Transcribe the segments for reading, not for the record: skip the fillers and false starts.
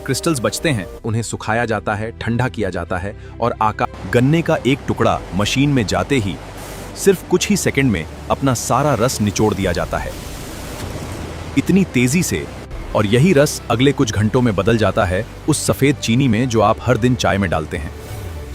Crystals बचते हैं उन्हें सुखाया जाता है, ठंडा किया जाता है और गन्ने का एक टुकड़ा मशीन में जाते ही सिर्फ कुछ ही सेकंड में अपना सारा रस निचोड़ दिया जाता है, इतनी तेजी से। और यही रस अगले कुछ घंटों में बदल जाता है उस सफेद चीनी में जो आप हर दिन चाय में डालते हैं।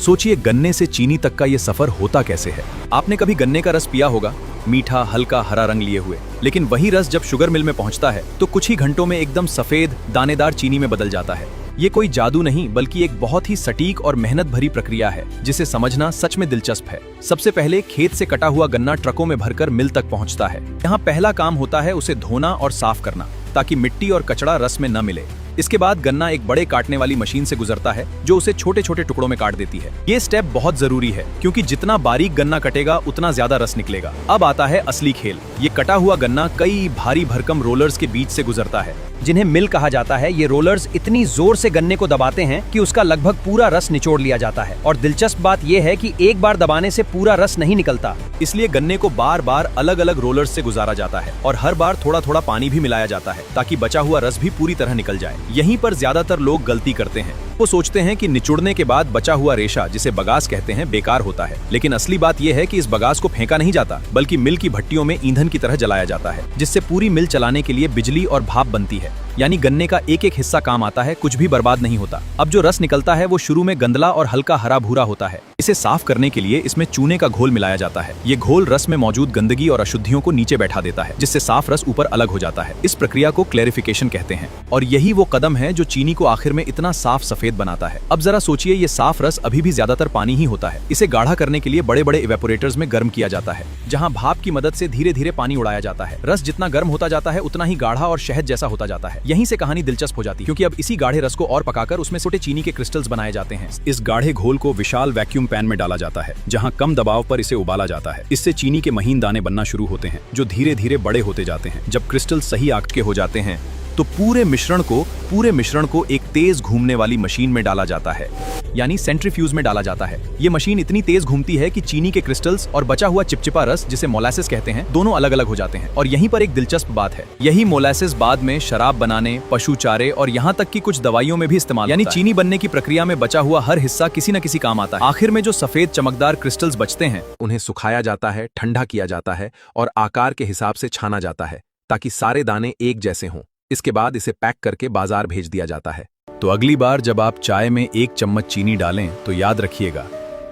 सोचिए गन्ने से चीनी तक का ये सफर होता कैसे है। आपने कभी गन्ने का रस पिया होगा, मीठा हल्का हरा रंग लिए हुए, लेकिन वही रस जब शुगर मिल में पहुंचता है तो कुछ ही घंटों में एकदम सफेद दानेदार चीनी में बदल जाता है। ये कोई जादू नहीं बल्कि एक बहुत ही सटीक और मेहनत भरी प्रक्रिया है जिसे समझना सच में दिलचस्प है। सबसे पहले खेत से कटा हुआ गन्ना ट्रकों में भरकर मिल तक पहुंचता है। यहाँ पहला काम होता है उसे धोना और साफ करना ताकि मिट्टी और कचरा रस में न मिले। इसके बाद गन्ना एक बड़े काटने वाली मशीन से गुजरता है जो उसे छोटे छोटे टुकड़ों में काट देती है। ये स्टेप बहुत जरूरी है क्योंकि जितना बारीक गन्ना कटेगा उतना ज्यादा रस निकलेगा। अब आता है असली खेल। ये कटा हुआ गन्ना कई भारी भरकम रोलर्स के बीच से गुजरता है जिन्हें मिल कहा जाता है। ये रोलर्स इतनी जोर से गन्ने को दबाते हैं कि उसका लगभग पूरा रस निचोड़ लिया जाता है। और दिलचस्प बात यह है कि एक बार दबाने से पूरा रस नहीं निकलता, इसलिए गन्ने को बार बार अलग अलग रोलर्स से गुजारा जाता है और हर बार थोड़ा थोड़ा पानी भी मिलाया जाता है ताकि बचा हुआ रस भी पूरी तरह निकल जाए। यहीं पर ज्यादातर लोग गलती करते हैं। वो सोचते हैं कि निचोड़ने के बाद बचा हुआ रेशा, जिसे बगास कहते हैं, बेकार होता है। लेकिन असली बात यह है कि इस बगास को फेंका नहीं जाता बल्कि मिल की भट्टियों में ईंधन की तरह जलाया जाता है, जिससे पूरी मिल चलाने के लिए बिजली और भाप बनती है। यानी गन्ने का एक एक हिस्सा काम आता है, कुछ भी बर्बाद नहीं होता। अब जो रस निकलता है वो शुरू में गंदला और हल्का हरा भूरा होता है। इसे साफ करने के लिए इसमें चूने का घोल मिलाया जाता है। ये घोल रस में मौजूद गंदगी और अशुद्धियों को नीचे बैठा देता है, जिससे साफ रस ऊपर अलग हो जाता है। इस प्रक्रिया को क्लेरिफिकेशन कहते हैं और यही वो कदम है जो चीनी को आखिर में इतना साफ सफेद बनाता है। अब जरा सोचिए, ये साफ रस अभी भी ज्यादातर पानी ही होता है। इसे गाढ़ा करने के लिए बड़े बड़े इवेपोरेटर्स में गर्म किया जाता है, जहाँ भाप की मदद से धीरे धीरे पानी उड़ाया जाता है। रस जितना गर्म होता जाता है उतना ही गाढ़ा और शहद जैसा होता जाता है। यहीं से कहानी दिलचस्प हो जाती है, क्योंकि अब इसी गाढ़े रस को और पकाकर उसमें छोटे चीनी के क्रिस्टल्स बनाए जाते हैं। इस गाढ़े घोल को विशाल वैक्यूम पैन में डाला जाता है, जहां कम दबाव पर इसे उबाला जाता है। इससे चीनी के महीन दाने बनना शुरू होते हैं, जो धीरे धीरे बड़े होते जाते हैं। जब क्रिस्टल सही आकार के हो जाते हैं तो पूरे मिश्रण को एक तेज घूमने वाली मशीन में डाला जाता है, यानी सेंट्रीफ्यूज में डाला जाता है। ये मशीन इतनी तेज घूमती है कि चीनी के क्रिस्टल्स और बचा हुआ चिपचिपा रस, जिसे मोलासेस कहते हैं, दोनों अलग अलग हो जाते हैं। और यहीं पर एक दिलचस्प बात है, यही मोलासेस बाद में शराब बनाने, पशु चारे और यहाँ तक कि कुछ दवाइयों में भी इस्तेमाल, यानी चीनी बनने की प्रक्रिया में बचा हुआ हर हिस्सा किसी न किसी काम आता है। आखिर में जो सफेद चमकदार क्रिस्टल्स बचते हैं उन्हें सुखाया जाता है, ठंडा किया जाता है और आकार के हिसाब से छाना जाता है ताकि सारे दाने एक जैसे हों। इसके बाद इसे पैक करके बाजार भेज दिया जाता है। तो अगली बार जब आप चाय में 1 चम्मच चीनी डालें तो याद रखिएगा,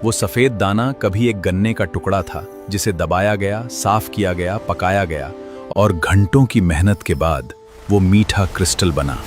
वो सफेद दाना कभी एक गन्ने का टुकड़ा था जिसे दबाया गया, साफ किया गया, पकाया गया और घंटों की मेहनत के बाद वो मीठा क्रिस्टल बना।